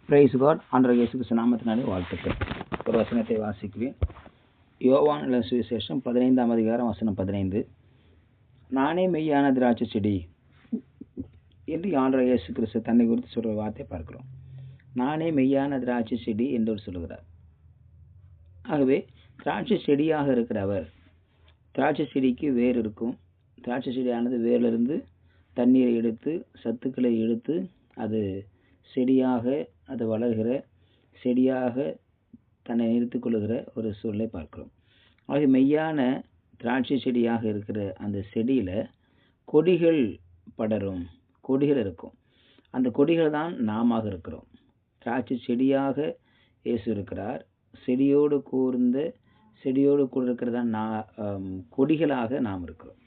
Price God. ஆண்டவர் இயேசு கிறிஸ்து நாமத்தினாலே வாழ்த்துக்கள். ஒரு வசனத்தை வாசிக்கிறேன். யோவான் எழுதின சுவிசேஷம் 15ஆம் அதிகாரம் வசனம் 15. நானே மெய்யான திராட்சை செடி என்று ஆண்டவர் இயேசு கிறிஸ்து தன்னை குறித்து சொல்கிற வார்த்தை பார்க்கிறோம். நானே மெய்யான திராட்சை செடி என்று சொல்கிறார். ஆகவே திராட்சை செடியாக இருக்கிற அவர், திராட்சை செடிக்கு வேர் இருக்கும். திராட்சை செடியானது வேரிலிருந்து தண்ணீரை எடுத்து சத்துக்களை எடுத்து அது செடியாக அது வளர்கிற, செடியாக தன்னை நிறுத்திக் கொள்ளுகிற ஒரு சூழலை பார்க்கிறோம். ஆக மெய்யான திராட்சை செடியாக இருக்கிற அந்த செடியில் கொடிகள் படரும், கொடிகள் இருக்கும். அந்த கொடிகள் தான் நாம இருக்கிறோம். திராட்சை செடியாக இயேசு இருக்கிறார். செடியோடு கூட இருக்கிறதா கொடிகளாக நாம் இருக்கிறோம்.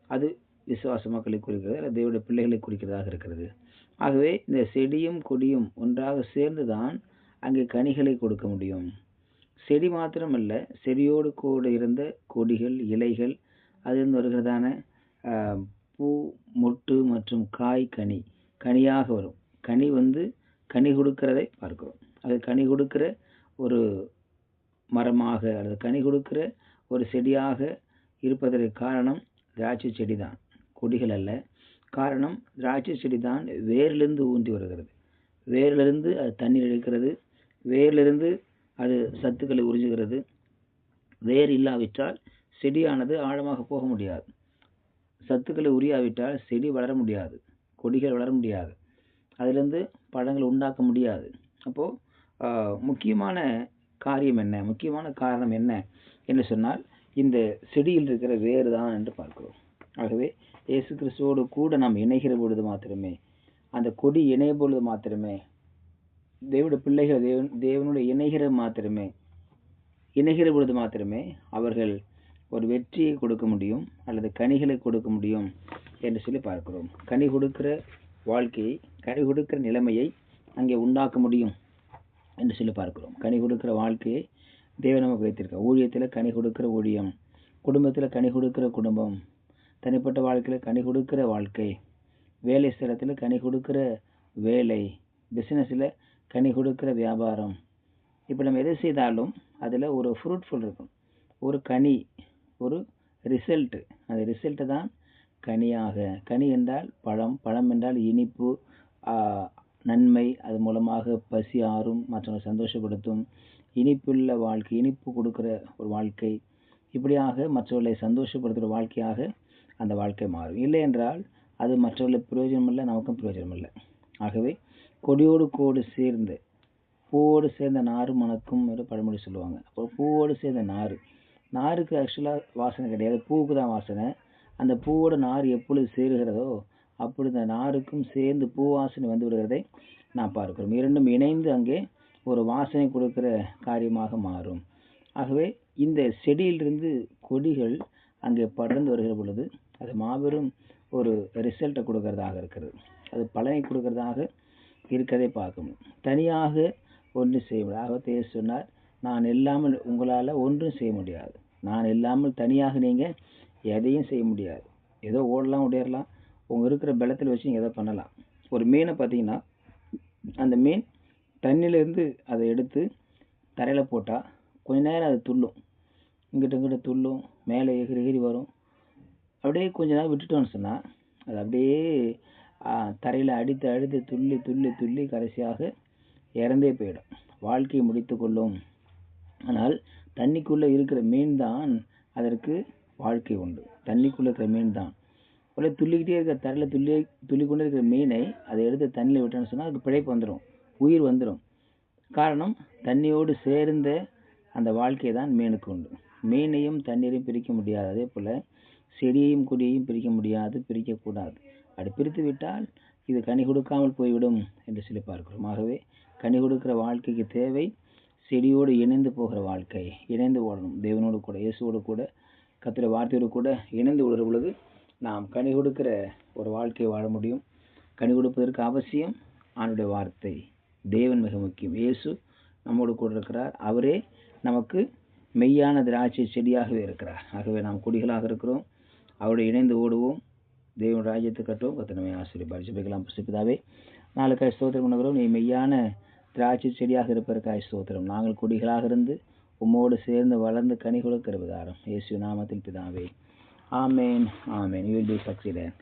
அது விசுவாச மக்களை குறிக்கிறது, அல்லது தேவனுடைய பிள்ளைகளை குறிக்கிறதாக இருக்கிறது. ஆகவே இந்த செடியும் கொடியும் ஒன்றாக சேர்ந்து தான் அங்கே கனிகளை கொடுக்க முடியும். செடி மாத்திரமல்ல, செடியோடு கூட இருந்த கொடிகள், இலைகள், அதிலிருந்து வருகிறதான பூ, மொட்டு மற்றும் காய், கனியாக வரும். கனி கொடுக்கிறதை பார்க்கிறோம். அது கனி கொடுக்கிற ஒரு மரமாக அல்லது கனி கொடுக்கிற ஒரு செடியாக இருப்பதற்கு காரணம் திராட்சை செடி தான், கொடிகள் அல்ல. காரணம் திராட்சை செடி தான் வேரிலிருந்து ஊன்றி வருகிறது. வேரிலிருந்து அது தண்ணீர் இழுக்கிறது. வேரிலிருந்து அது சத்துக்களை உறிஞ்சுகிறது. வேர் இல்லாவிட்டால் செடியானது ஆழமாக போக முடியாது. சத்துக்களை உரியாவிட்டால் செடி வளர முடியாது, கொடிகள் வளர முடியாது, அதிலிருந்து பழங்கள் உண்டாக்க முடியாது. அப்போது முக்கியமான காரியம் என்ன, முக்கியமான காரணம் என்ன என்று சொன்னால் இந்த செடியில் இருக்கிற வேறு தான் என்று பார்க்கிறோம். ஆகவே இயேசு கிறிஸ்துவோடு கூட நாம் இணைகிற பொழுது மாத்திரமே, அந்த கொடி இணைய பொழுது மாத்திரமே, தேவனுடைய பிள்ளைகள் தேவனுடைய இணைகிற பொழுது மாத்திரமே அவர்கள் ஒரு வெற்றியை கொடுக்க முடியும் அல்லது கனிகளை கொடுக்க முடியும் என்று சொல்லி பார்க்கிறோம். கனி கொடுக்கிற வாழ்க்கையை, கனி கொடுக்கிற நிலைமையை அங்கே உண்டாக்க முடியும் என்று சொல்லி பார்க்கிறோம். கனி கொடுக்கிற வாழ்க்கையை தேவன் நமக்கு வைத்திருக்க. ஊழியத்தில் கனி கொடுக்கிற ஊழியம், குடும்பத்தில் கனி கொடுக்கிற குடும்பம், தனிப்பட்ட வாழ்க்கையில் கனி கொடுக்கிற வாழ்க்கை, வேலை ஸ்தலத்தில் கனி கொடுக்கிற வேலை, பிஸ்னஸில் கனி கொடுக்கிற வியாபாரம். இப்போ நம்ம எதை செய்தாலும் அதில் ஒரு ஃப்ரூட்ஃபுல் இருக்கும், ஒரு கனி, ஒரு ரிசல்ட்டு. அந்த ரிசல்ட்டு தான் கனியாக. கனி என்றால் பழம், பழம் என்றால் இனிப்பு, நன்மை. அது மூலமாக பசி ஆறும், மற்றவங்களை சந்தோஷப்படுத்தும். இனிப்புள்ள வாழ்க்கை, இனிப்பு கொடுக்கிற ஒரு வாழ்க்கை, இப்படியாக மற்றவர்களை சந்தோஷப்படுத்துகிற வாழ்க்கையாக அந்த வாழ்க்கை மாறும். இல்லை என்றால் அது மற்றவர்களுக்கு பிரயோஜனம் இல்லை, நமக்கும் பிரயோஜனம் இல்லை. ஆகவே கொடியோடு கோடு சேர்ந்து, பூவோடு சேர்ந்த நாறு மணக்கும் என்று பழமொழி சொல்லுவாங்க. அப்போ பூவோடு சேர்ந்த நாருக்கு ஆக்சுவலாக வாசனை கிடையாது, பூவுக்கு தான் வாசனை. அந்த பூவோட நார் எப்பொழுது சேருகிறதோ அப்பொழுது அந்த நாருக்கும் சேர்ந்து பூ வாசனை வந்து விடுகிறதை நான் பார்க்கிறோம். இரண்டும் இணைந்து அங்கே ஒரு வாசனை கொடுக்கிற காரியமாக மாறும். ஆகவே இந்த செடியிலிருந்து கொடிகள் அங்கே படர்ந்து வருகிற பொழுது அது மாபெரும் ஒரு ரிசல்ட்டை கொடுக்கறதாக இருக்கிறது, அது பலனை கொடுக்கறதாக இருக்கிறதை பார்க்கணும். தனியாக ஒன்றும் செய்ய முடியாது. ஆகவே சொன்னார், நான் இல்லாமல் உங்களால் ஒன்றும் செய்ய முடியாது. நான் இல்லாமல் தனியாக நீங்கள் எதையும் செய்ய முடியாது. ஏதோ ஓடலாம், ஓடிடலாம், உங்கள் இருக்கிற பலத்தில் வச்சு நீங்கள் எதை பண்ணலாம். ஒரு மீனை பார்த்தீங்கன்னா, அந்த மீன் தண்ணியிலேருந்து அதை எடுத்து தரையில் போட்டால் கொஞ்ச நேரம் அது துள்ளும், இங்கிட்ட துள்ளும், மேலே எகிரி வரும். அப்படியே கொஞ்ச நேரம் விட்டுட்டோன்னு சொன்னால் அது அப்படியே தரையில் அடித்து துள்ளி கடைசியாக இறந்தே போயிடும், வாழ்க்கையை முடித்து கொள்ளும். ஆனால் தண்ணிக்குள்ளே இருக்கிற மீன் தான் அதற்கு வாழ்க்கை உண்டு. தண்ணிக்குள்ளே இருக்கிற மீன் தான் அப்படியே துள்ளிக்கிட்டே இருக்கிற, தரையில் துள்ளி கொண்டு இருக்கிற மீனை அதை எடுத்து தண்ணியில் விட்டோன்னு சொன்னால் அதுக்கு பிழைப்பு வந்துடும், உயிர் வந்துடும். காரணம் தண்ணியோடு சேர்ந்த அந்த வாழ்க்கை தான் மீனுக்கு உண்டு. மீனையும் தண்ணீரையும் பிரிக்க முடியாது. அதே போல் செடியையும் கொடியையும் பிரிக்க முடியாது, பிரிக்கக்கூடாது. அப்படி பிரித்து விட்டால் இது கனி கொடுக்காமல் போய்விடும் என்று சொல்லி பார்க்கிறோம். ஆகவே கனி கொடுக்கிற வாழ்க்கைக்கு தேவை செடியோடு இணைந்து போகிற வாழ்க்கை, இணைந்து ஓடணும். தேவனோடு கூட, இயேசுவோடு கூட, கர்த்தருடைய வார்த்தையோடு கூட இணைந்து ஓடுகிற பொழுது நாம் கனி கொடுக்கிற ஒரு வாழ்க்கையை வாழ முடியும். கனி கொடுப்பதற்கு அவசியம் ஆண்டவருடைய வார்த்தை, தேவன் மிக முக்கியம். இயேசு நம்மோடு கூட இருக்கிறார், அவரே நமக்கு மெய்யான திராட்சை செடியாகவே இருக்கிறார். ஆகவே நாம் கொடிகளாக இருக்கிறோம், அவரோடு இணைந்து ஓடுவோம், தேவன் ராஜ்யத்தை கட்டுவோம். கர்த்தர் நம்மை ஆசீர்வதிப்பார். ஜெபிக்கலாம். பிதாவே, நாளுக்காய் ஸ்தோத்திரம் பண்ணுகிறோம். நீ மெய்யான திராட்சை செடியாக இருப்பதற்காக ஸ்தோத்திரம். நாங்கள் கொடிகளாக இருந்து உம்மோடு சேர்ந்து வளர்ந்து கனி கொடுக்கிற விதாரம் இயேசு நாமத்தில் பிதாவே. ஆமேன். ஆமேன். You will be succeeded.